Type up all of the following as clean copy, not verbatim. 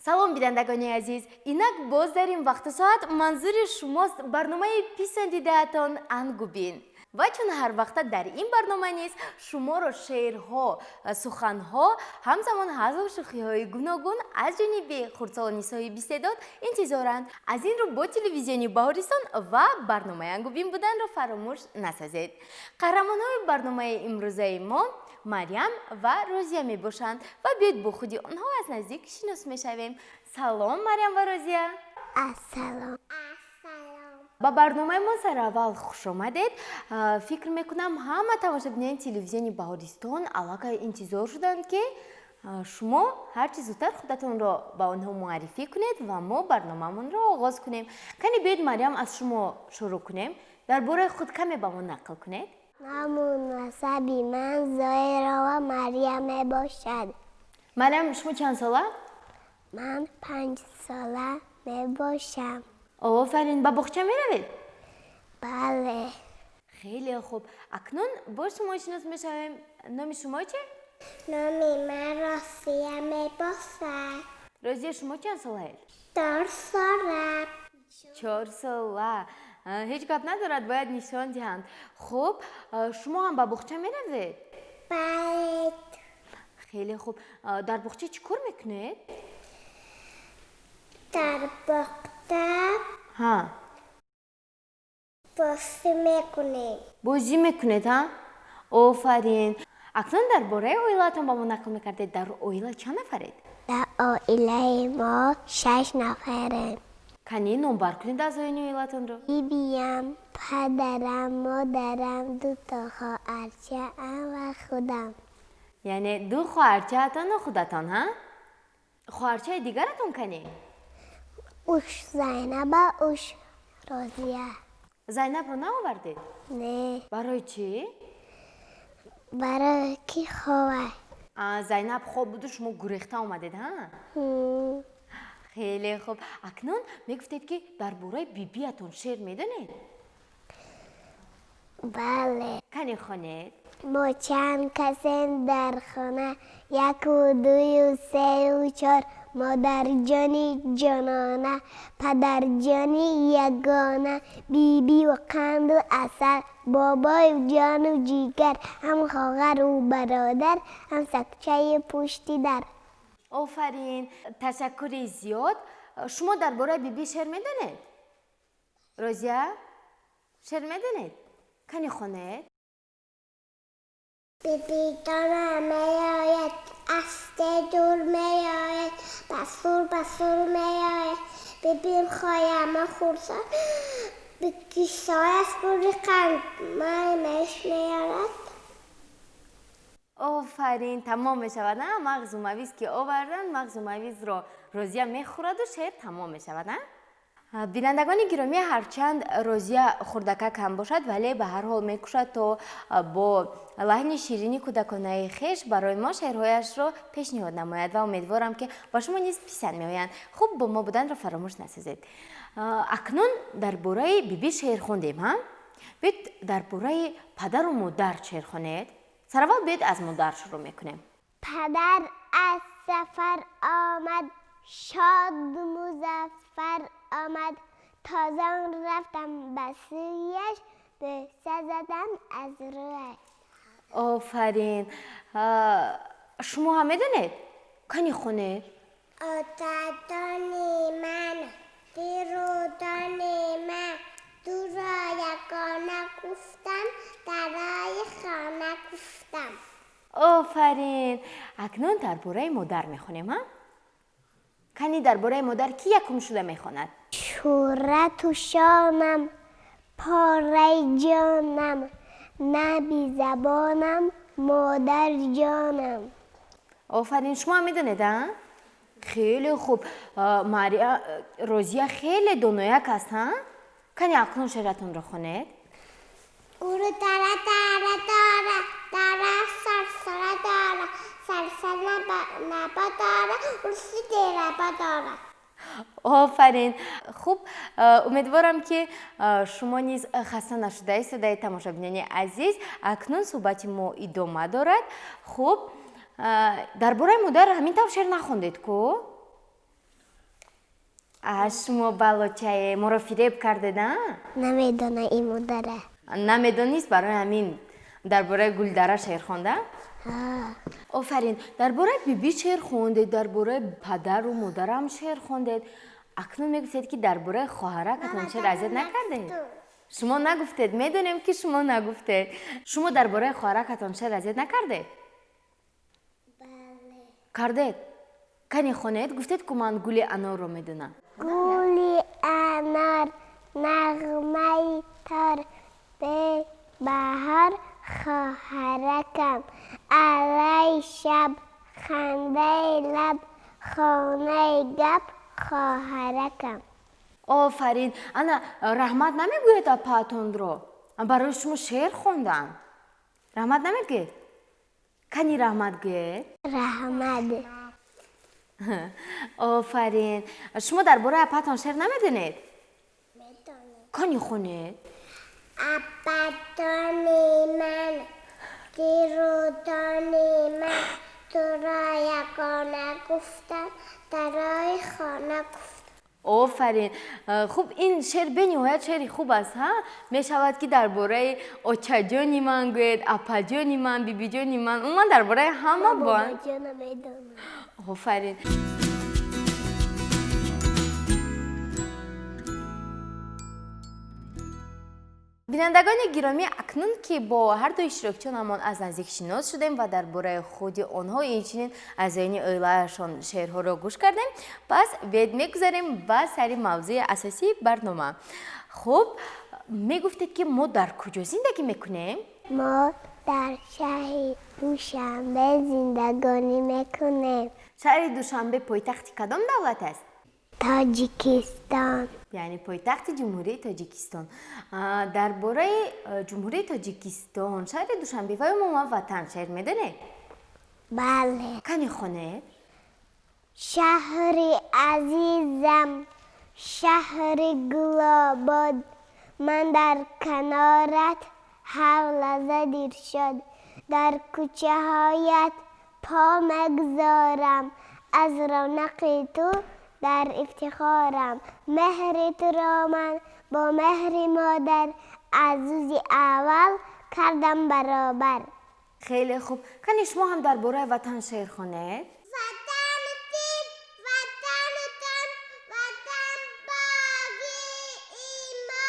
салом бинандагони азиз, инак боз дар ин вақту соат манзури шумост барномаи писандидаатон ангубин. ва чун ҳар вақта дар ин барнома низ шуморо шеърҳо, суханҳо, ҳамзамон ҳазу шӯхиҳои гуногун аз ҷониби хурдсолони соҳиби истеъдод интизоранд. Аз ин рӯ бо телевизиони Баҳористон ва барномаи ангубин буданро фаромӯш насозед. қаҳрамонҳои барномаи имрӯзаи мо Мариам ва Розия мебошанд ва биёед бо худи онҳо аз наздик шинос мешавем. Салом Мариам ва Розия. Ассалом. ба барномаи мо сараввал хуш омадед. Фикр мекунам ҳама тамошобинони телевизиони Баҳористон аллакай интизор шуданд ки шумо ҳарчи зудтар худатонро ба онҳо муаррифӣ кунед ва мо барномамонро оғоз кунем. Кани биёед Мариам аз шумо шурӯъ кунем. Дар бораи худ каме ба мо нақл кунед. Намун насаби ман Зоирова Мариам мебошад. Мариам, шумо чанд сола? Ман 5 сола мебошам. Офарин, ба боғча меравед? Бале. Хеле хуб. Акнун бо шумо шинос мешавем. Номи шумо чӣ? Номи ман Розия мебошад. Розия, шумо чанд солаед? 4 сола. 4 сола. Ҳеҷ гап надорад, бояд нишон диҳанд. Хуб, шумо ҳам ба боғча меравед? Бале. Хеле хуб. Дар боғча чӣ кор мекунед? Дар боғча бозӣ мекунем. Бозӣ мекунед, ҳа? Офарин. Акнун дар бораи оилаатон ба мо нақл мекардед. Дар оила чанд нафаред? Дар оилаи мо 6 нафарем. Кани номбар кунед аъзоёни оилаатонро. бибиям, падарам, модарам, 2 та хоҳарчаам ва худам. Яъне 2 хоҳарчаатону худатон, ҳа? Хоҳарчаи дигаратон кани? Уш Зайнаба, уш Розия. Зайнабро наовардед? Не, Барои чӣ? барои ки ховай. Зайнаб хоб буду, шумо гурехта омадед, ҳа? Хеле хуб. Акнун мегуфтед ки дар бораи бибиятон шеър медонед? Бале. Кани хонед? мо чанд касем дар хона, 1, 2, 3, 4. مادرجانی جانانه، پدرجانی یگانه، بیبی و قند و عسل، بابای جان و جیگر، هم خواهر و برادر، هم سکچه پشتی در. آفرین، تشکری زیاد. شما درباره بیبی شعر میدونید؟ روزیا شعر میدونید؟ کنی خونید؟ بیبی دانه میآید، استه دور میآید، بسور میآید، ببین خوایم خورسان به کیسای از بوری قند مایمش میارد. آفرین، تمام میشود. نه مغز اومویز که آوردن، مغز اومویز رو روزیا میخورد و شعر تمام میشود. نه بینندگان گرامی، هرچند روزیا خردکک هم باشد ولی به هر حال میکوشد تا با لحن شیرینی کودکانه خویش برای ما شعرهایش رو پیشنهاد نماید و امیدوارم که با شما نیز پسند میآیند. خوب با ما بودن را فراموش نسازید. اکنون درباره بیبی شعر خوندیم، ها؟ بیاید درباره پدر و مادر شعر خوانید. سراول بیاید از مادر شروع میکنیم. پدر از سفر آمد، شاد مظفر آمد، تازه رفتم به سویش، به زدم از رویش. آفرین. شما هم میدونید؟ کنی خونید؟ آتدانی من، بیرودانی من، دو را یکانه گفتم، درای خانه گفتم. آفرین. اکنون درباره مادر میخونیم، ها؟ کنی درباره مادر کی یکم شده میخواند؟ شورت و شانم، پاره جانم، نبی زبانم، مادر جانم. آفرین. شما هم میدونید، ها؟ خیلی خوب. روزیا خیلی دونویک است، ها؟ کنی اکنون شعرتون رو خونید؟ او رو داره سرسره داره، سرسره نبا داره، ارسی دیره داره. آفرین. خوب، امیدوارم که شما نیز خسته نشده صدای تماشابینان عزیز. اکنون صحبت ما ادامه دارد. خوب، درباره مادر همین طور شعر نخوندید کو؟ شما بلوچه ما رو فریب کردید ها؟ نمیدونه این مادره. نمیدونیست برای همین درباره گلدره شعر خونده؟ آفرین. درباره بیبی شعر خوندید، درباره پدر و مادرم شعر خوندید. اکنون میگفتید که درباره خواهرکتون شعر اذیت نکردید. شما نگفتید، میدونیم که شما نگفتید. شما درباره خواهرکتون شعر اذیت نکردید؟ بله. کردید؟ کنی خونید؟ گفتید که من گل انار رو میدونم. گل انار نغمه تر به بهار خواهرکم علی شب خنده لب خانه گپ خواهرکم. آفرین. انا رحمت نمیگوید اپاتون رو؟ برای شما شعر خوندم. رحمت نمیگید؟ کنی رحمت گوید؟ رحمت. آفرین. شما درباره اپاتون شعر نمیدونید؟ میدونم. کنی خونید؟ اپاتونی من دیروتونی من تو را یکانه گفتم درای خانه گفتم. آفرین. خوب این شعر به نهایت شعری خوب است ها. می شود که درباره آچا جانی من گوید، اپا جانی من، بیبی جانی من، اون درباره همه با. بابا جانم میدونم. آفرین. بینندگان گرامی، اکنون که با هر دو اشتراکچیانمان از نزدیک شناس شدیم و درباره خود آنها اینچنین از این اویلایشان شعرها را گوش کردیم، پس بید میگذاریم به سری موضوع اساسی برنامه. خب میگفتید که ما در کجا زندگی میکنیم؟ ما در شهر دوشنبه زندگانی میکنیم. شهر دوشنبه پایتخت کدام دولت است؟ تاجیکستان. یعنی پایتخت جمهوری تاجیکستان. درباره جمهوری تاجیکستان شهر دوشنبه و ما وطن شهر میدونید؟ بله. کنی خونه؟ شهر عزیزم، شهر گلاباد، من در کنارت هر لحظه دیر شد. در کوچه هایت پا مگذارم، از رونق تو در افتخارم. مهر تو را من با مهر مادر از روز اول کردم برابر. خیلی خوب. کنی شما هم درباره وطن شعر خونید؟ وطن تین، وطن تن، وطن باقی ایما،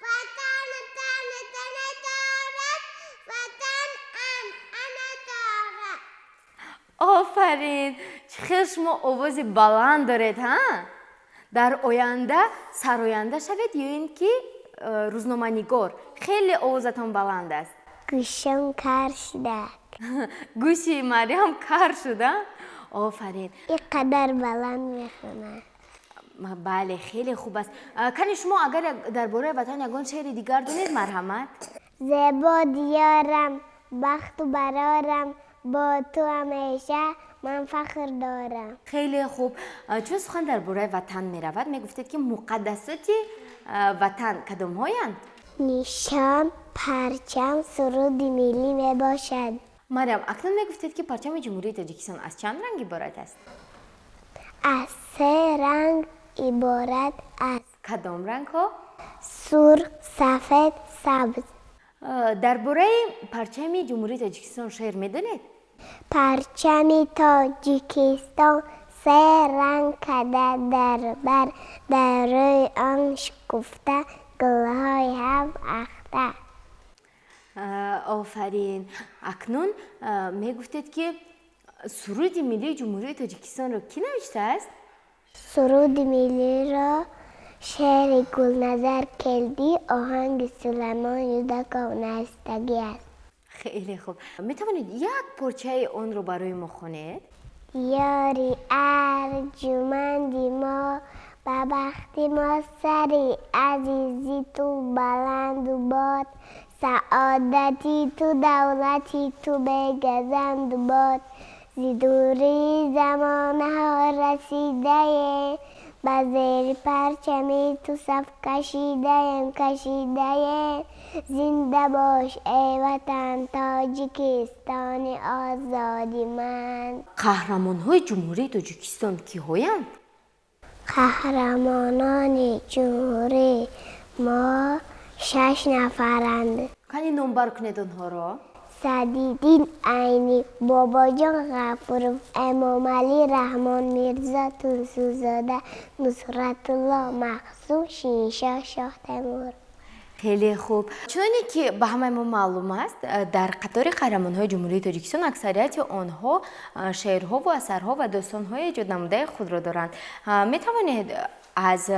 وطن تن تن دارد، وطن انا دارد. آفرین. خیلی شما آواز بلند دارید ها؟ در آینده سراینده شوید یا این که روزنامه نگار؟ خیلی آوازتون بلند است. گوشم کار شده. گوشی مریم کار شده؟ آفرین. اینقدر بلند میخونه. بله خیلی خوب است. کنی شما اگر درباره وطن یگان شعر دیگر دونید مرحمت؟ زیبا دیارم، بخت و برارم، با تو همیشه من فخر دارم. خیلی خوب. چون سخن درباره وطن می رود می گفتید که مقدسات وطن کدام هایند؟ نشان، پرچم، سرود ملی می باشد. مریم اکنون می گفتید که پرچم جمهوری تاجیکستان از چند رنگ عبارت است؟ از 3 رنگ عبارت است. کدام رنگ ها؟ سرخ، سفید، سبز. درباره پرچم جمهوری تاجیکستان شعر می دونید؟ پرچم تاجیکستان 3 رنگ کده در بر، در روی آن شکفته گلهای هم اخته. آفرین. اکنون می گفتید که سرود ملی جمهوری تاجیکستان را کی نوشته است؟ سرود ملی را شعر گلنظر کلدی، آهنگ سلیمان یودکان نستگی است. خیلی خوب. می توانید یک پارچه آن رو برای ما خونید؟ یاری ارجمندی ما، به بختی ما سری عزیزی تو بلند و باد، سعادتی تو دولتی تو بگزند و باد، زی دوری زمانه ها رسیده، به زیر پرچمی تو صف کشیده، زنده باش ای وطن تاجیکستان آزادی من. قهرمان های جمهوری تاجیکستان کی هایند؟ قهرمانان جمهوری ما 6 نفرند. کنی نمبر کنید اونها را. سعدیدین عینی، باباجان غفورов، امام علی رحمان میرزا طوسی‌زاده، نصرت الله مخزوم، شینشاه شاه تیمور. خیلی خوب. چونی که به همه ما معلوم است در قطار قهرمان‌های جمهوری تاجیکستان اکثریت آنها شعرها و اثرها و داستان‌های ایجاد نموده خود را دارند. می توانید از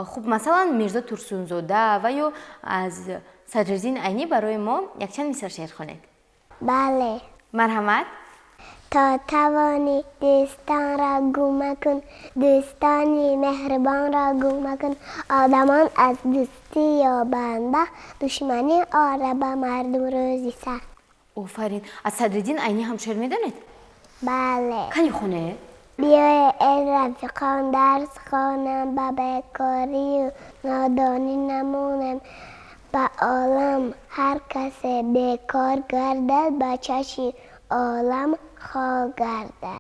خوب مثلا میرزا طوسی‌زاده و یا از صدرالدین عینی برای ما یک چند مثال شعر خوانید. بله. مرحمت. تا توانی دوستان را گم مکن، دوستانی مهربان را گم مکن، آدمان از دوستی یابند بخت، دشمنی آره به مردم روزی سخت. آفرین. از صدرالدین عینی هم شعر میدانید؟ بله. کنی خونه؟ بیای ای رفیقان درس خوانم، به بیکاری و نادانی نمونم، به عالم هر کسی بیکار گردد، به چشم عالم خار گردد.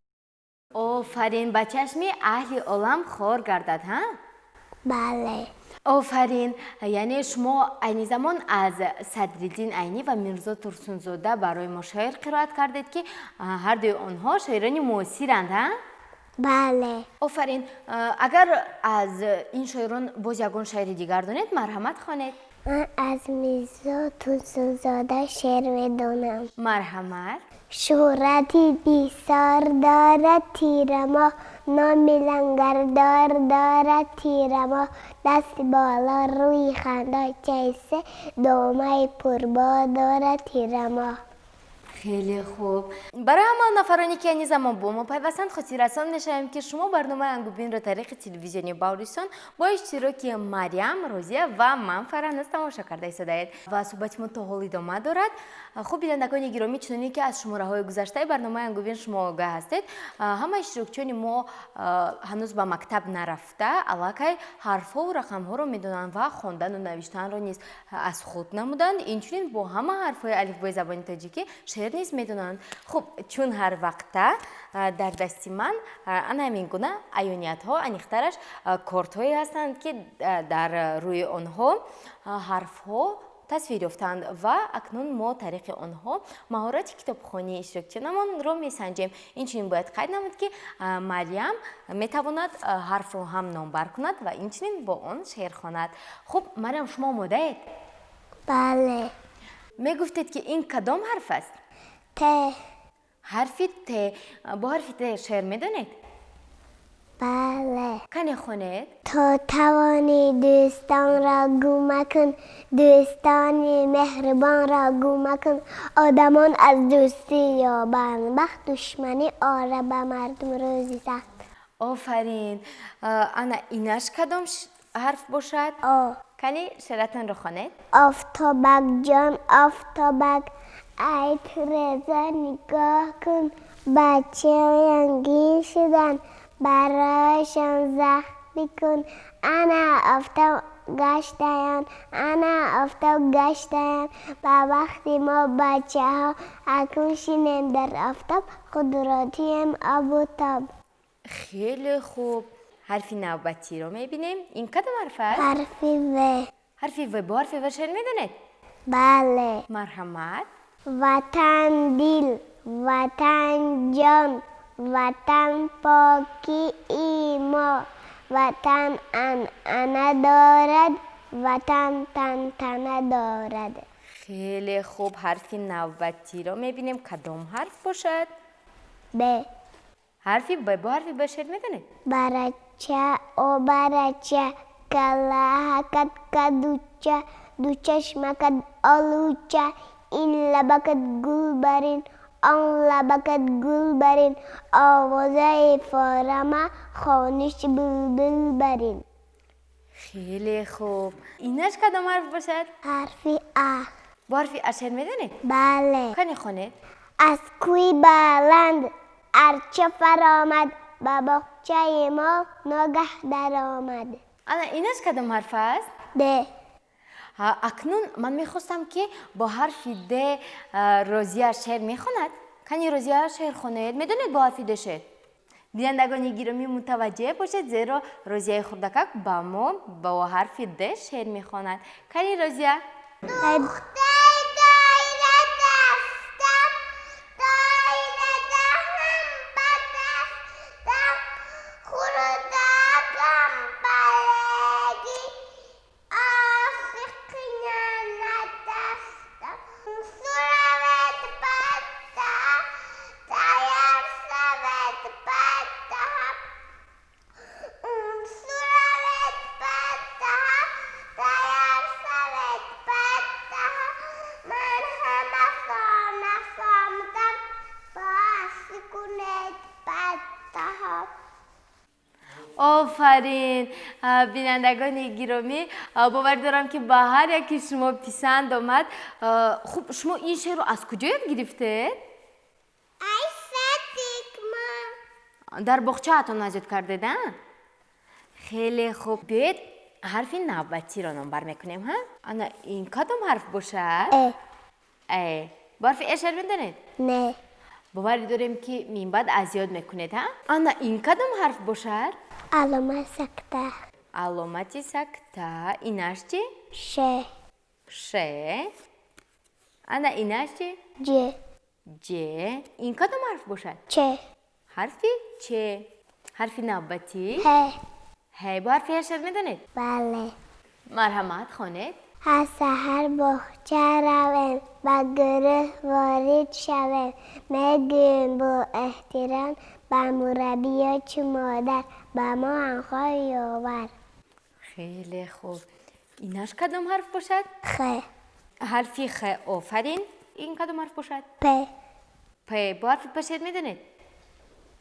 آفرین. به چشم اهل عالم خار گردد ها؟ بله. آفرین. یعنی شما عین زمان از صدرالدین عینی و میرزا طوسی‌زاده برای ما شعر قرائت کردید که هر دوی آنها شاعران معاصرند ها؟ بله. آفرین. اگر از این شاعران باز یگان شعر دیگر دانید مرحمت خوانید. من از میرزا طوسی‌زاده شعر میدونم. مرحمت. شهرتی بیسار دارد تیر ما، نامی لنگردار دارد تیر ما، دست بالا روی خنده چیسه، دامه پربار دارد تیر ما. خیلی خوب. برای همه نفرانی که این زمان با ما پیوستند خاطر رسان نشویم که شما برنامه انگوبین را طریق تلویزیونی باوریستان با اشتراک مریم، روزیه و من فرانس تماشا کرده ایستادید و صحبت ما تا حال ادامه دارد. خوب بینندگان گرامی، چنانکه که از شماره‌های گذشته برنامه انگوبین شما آگاه هستید، همه اشتراکچیان ما هنوز به مکتب نرفته الکی حرف‌ها و رقم‌ها را میدونند و خواندن و نوشتن را نیز از خود نمودند. اینچنین با همه حرف‌های الفبای زبان تاجیکی شعر نیز میدونند. خب چون هر وقت در دست من همین گونه عیونیت ها انیخترش کارت هایی هستند که در روی آنها حرف ها تصویر یافتند و اکنون ما طریق آنها مهارت کتابخوانی اشتراکچیانمان را میسنجیم. اینچنین باید قید نمود که مریم میتواند حرف را هم نامبر کند و اینچنین با آن شعر خواند. خب مریم، شما آماده اید؟ بله. میگفتید که این کدام حرف است؟ ت. حرف ت. با حرف ت شعر میدونید؟ بله. کنی خونید؟ تا توانی دوستان را گم مکن، دوستانی مهربان را گم مکن، آدمان از دوستی یابند بخت، دشمنی آره به مردم روزی سخت. آفرین. انا اینش کدام حرف باشد؟ کنی شعرتان را خوانید؟ آفتابک جان آفتابک، ای رضا نگاه کن، بچه رنگین شدن برایشان زخمی کن، انا آفتاب گشتیم، انا آفتاب گشتیم، با وقتی ما بچه ها اکنون شینیم در آفتاب، قدراتیم آب و تاب. خیلی خوب. حرفی نوبتی رو میبینیم. این کدام حرف است؟ حرفی و. حرفی و. با حرفی و شعر میدونید؟ بله. مرحمت. وطن دل، وطن جان، وطن پاکی ایما، وطن انعنه دارد، وطن تنتنه دارد. خیلی خوب. حرفی نوبتی رو میبینیم. کدام حرف باشد؟ ب. حرفی ب. با حرفی ب شعر میدونید؟ برچه او برچه، کلاهکت کدوچه، دو چشمکت آلوچه، این لبکت گل برین، آن لبکت گل برین، آوازه فارمه خانش بلبل برین. خیلی خوب. اینش کدام حرف باشد؟ حرفی ا. با حرفی ا شعر میدونید؟ بله. کنی خونید؟ از کوی بلند ارچه فرآمد، به باغچه ما ناگه در آمد. انا اینش کدام حرف است؟ د. اکنون من میخواستم که با حرف د روزیه شعر میخواند. کنی روزیه شعر خونید؟ میدونید با حرف د شعر؟ бинандагони гиромӣ мутаваҷҷеҳ бошед, зеро Розияи хурдакак ба мо бо ҳарфи Д шеър мехонад. Кани Розия? офарин бинандагони гиромӣ, бовар дорам ки ба ҳар яки шумо писанд омад. Хуб, шумо ин шеърро аз куҷо ёд гирифтед? Дар боғчаатон азёд кардед? Хеле хуб. Биёед ҳарфи навбатиро номбар мекунем. Ана ин кадом ҳарф бошад? Бо ҳарфи шеър медонед? Не. боварӣ дорем ки минбаъд аз ёд мекунед. Ана ин кадом ҳарф бошад? علامت سکته аломати сакта. Инаш чӣ? شه ше. Ана инаш чӣ? جه ҷе. Ин кадом ҳарф бошад? چه ҳарфи че. ҳарфи навбатӣ? ه ҳе. бо ҳарфи шеър медонед? بله марҳамат, хонед. از سحر باغچه رویم و گروه وارد شویم میگوییم با احترام به مربی چو مادر به ما انخواهی آور хеле хуб. Инаш кадом ҳарф бошад? خه ҳарфи х. офарин. Ин кадом ҳарф бошад? پ п. бо ҳарфи п шеър медонед?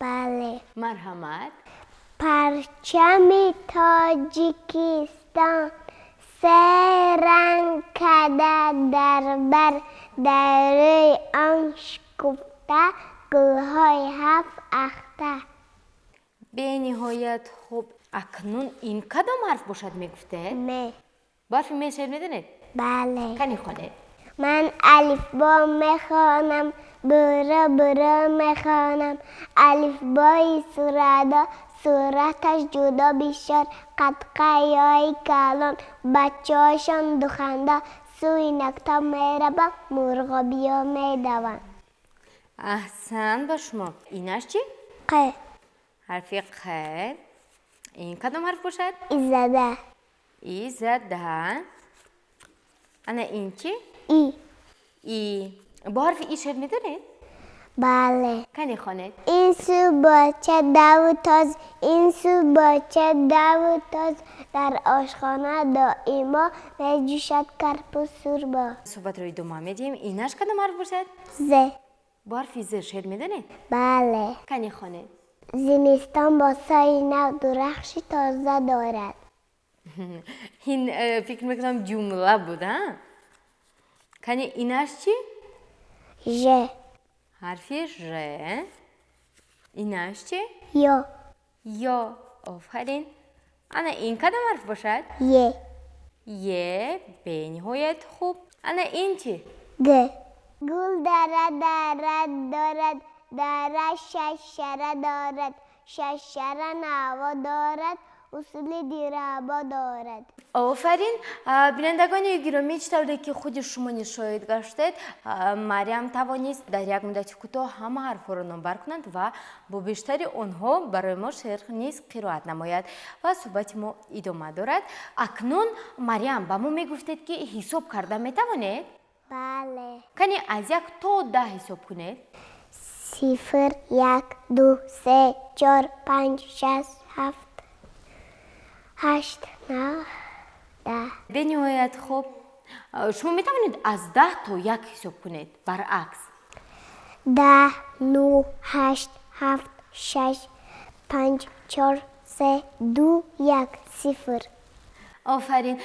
بله марҳамат. پرچم تاجیکستان سه رنگ کده در بر در روی آن شکفته گلهای هفت اخته бениҳоят хуб. акнун ин кадом ҳарф бошад мегуфтед? مه бо ҳарфи ме шеър медонед? بله кани хонед. من الف با میخوانم برو برو میخوانم الف بای سوردا صورتش جدا بیشتر قطقه یای کلان بچه هاشان دخنده سوی نکتا میره با مرغا بیا میدون аҳсан ба шумо. Инаш чӣ? قه ҳарфи қ. ин кадом ҳарф бошад? ایزده изада. ана ин чӣ? ای и. бо ҳарфи и шеър медонед? بله кани хонед. این سو باچه دو تاز این سو باچه دو تاز در آشخانه دائما میجوشد کرپوس سوربا суҳбатро идома медиҳем. Инаш кадом ҳарф бошад? زه бо ҳарфи з шеър медонед? بله кани хонед. زمستان با سای نو درخشی تازه دارد ин фикр мекунам ҷумла буд. кани инаш чӣ? ژ ҳарфи ж. инаш чӣ? یا ё. офарин. ана ин кадом ҳарф бошад? ی е. бениҳоят хуб. ана ин чӣ? گ گل دارد دارد دارد ششره دارد ششره نوا دارد اصول دیرابا دارد офарин. бинандагони гиромӣ, чӣ тавре ки худи шумо нишоид гаштед, Марьям тавонист дар як муддати кӯтоҳ ҳама ҳарфҳоро номбар кунад ва бо бештари онҳо барои мо шеър низ қироат намояд ва суҳбати мо идома дорад. акнун Марьям, ба мо мегуфтед ки ҳисоб карда метавонед? بله кани аз 1 то 10 ҳисоб кунед. 0 1 2 3 4 5 6 7 8 9 10 бениҳоят хуб. шумо метавонед аз 10 то 1 ҳисоб кунед. баръакс. 10 9 8 7 6 5 4 3 2 1 0 офарин.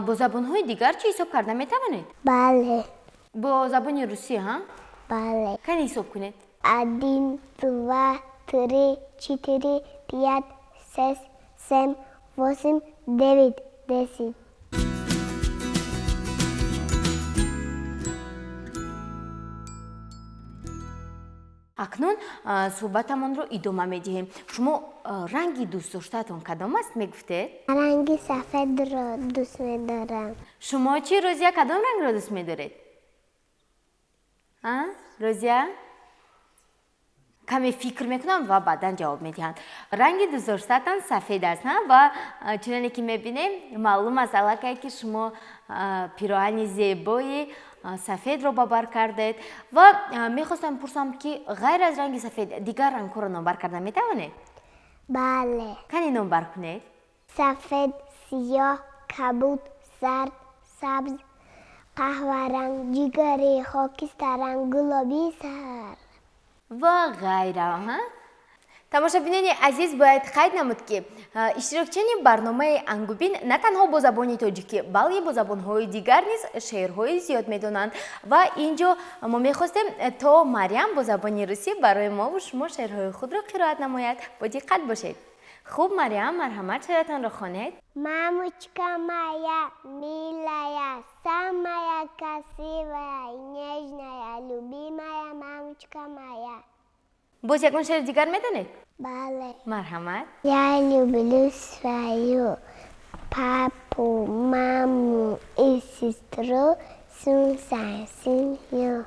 бо забонҳои дигар чӣ ҳисоб карда метавонед? بله бо забони русӣ? بله кани ҳисоб кунед. 1 2 3 4 5 6 7 8 9 10 акнун суҳбатамонро идома медиҳем. Шумо ранги дӯстдоштаатон кадом аст мегуфтед? ранги сафедро дӯст медорам. шумо чӣ Розия кадом рангро дӯст медоред? Розия? каме фикр мекунам ва баъдан ҷавоб медиҳанд. ранги дӯстдоштаатон сафед аст ва чуноне ки мебинем маълум аст аллакай ки шумо пироҳани зебои сафедро ба бар кардед ва мехостам пурсам ки ғайр аз ранги сафед дигар рангҳоро номбар кардан метавонед? бале. кане номбар кунед? сафед, сиёҳ, кабуд, зард, сабз, қаҳваранг, ҷигари, хокистаранг, гулоби сар ва ғайра. тамошобинони азиз, бояд қайд намуд ки иштирокчиёни барномаи Ангубин на танҳо бо забони тоҷикӣ, балки бо забонҳои дигар низ шеърҳои зиёд медонанд ва инҷо мо мехостем то Марьям бо забони русӣ барои мову шумо шеърҳои худро қироат намояд. бо диққат бошед. хуб Марьям, марҳамат, шеъратонро хонед. Мамочка моя милая, самая красивая и нежная, любимая мамочка моя. боз ягон шеър дигар медонед? бале. марҳамат. Я люблю свою папу, маму и сестру Сунсансинью.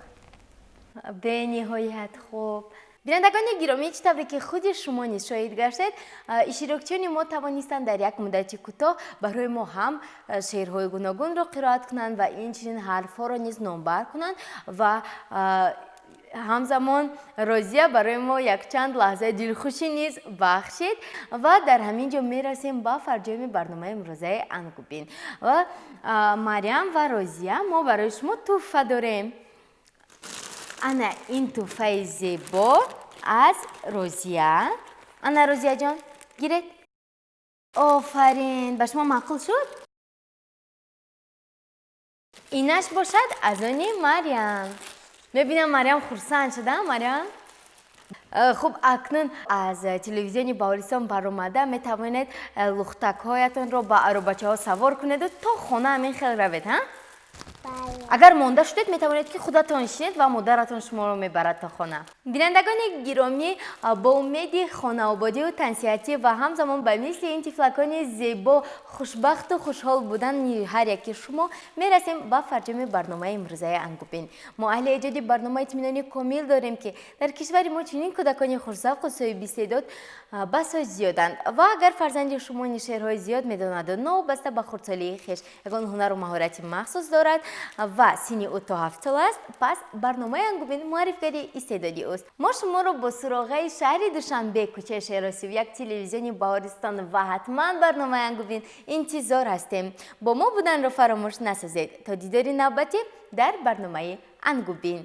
бениҳоят хуб. бинандагони гиромӣ, чӣ тавре ки худи шумо низ шоҳид гаштед, иштирокчиёни мо тавонистанд дар як муддати кӯтоҳ барои мо ҳам шеърҳои гуногунро қироат кунанд ва инчунин ҳарфҳоро низ номбар кунанд ва ҳамзамон Розия барои мо якчанд лаҳзаи дилхушӣ низ бахшид ва дар ҳамин ҷо мерасем ба фарҷоми барномаи имрӯзаи Ангубин. ва Марьям ва Розия, мо барои шумо тӯҳфа дорем. ана ин тӯҳфаи зебо аз Розия. ана Розияҷон, гиред. офарин, ба шумо маъқул шуд? инаш бошад аз они Марьям. мебинам Марьям хурсанд шуда. Марьям, хуб, акнун аз телевизиони Баҳористон баромада метавонед лухтакҳоятонро ба аробачаҳо савор кунеду то хона ҳамин хел равед. бале. агар монда шудед метавонед ки худатон шинед ва модаратон шуморо мебарад то хона. бинандагони гиромӣ, бо умеди хонаободию тансиҳатӣ ва ҳамзамон ба мисли ин тифлакони зебо хушбахту хушҳол будани ҳар яки шумо мерасем ба фарҷоми барномаи имрӯзаи Ангубин. мо аҳли эҷоди барнома итминони комил дорем ки дар кишвари мо чунин кӯдакони хурсавқу соҳибистеъдод басоҷ зиёданд ва агар фарзанди шумо низ шеърҳои зиёд медонаду новобаста ба хурдсолии хеш ягон ҳунару маҳорати махсус дорад ва синни ӯ то 7 сол аст, пас барномаи Ангубин муаррифгари истеъдоди ӯст. мо шуморо бо суроғаи шаҳри Душанбе, кӯчаи Шеросӣ, як телевизиони Баҳористон ва ҳатман барномаи Ангубин интизор ҳастем. бо мо буданро фаромӯш насозед. то дидори навбатӣ дар барномаи Ангубин.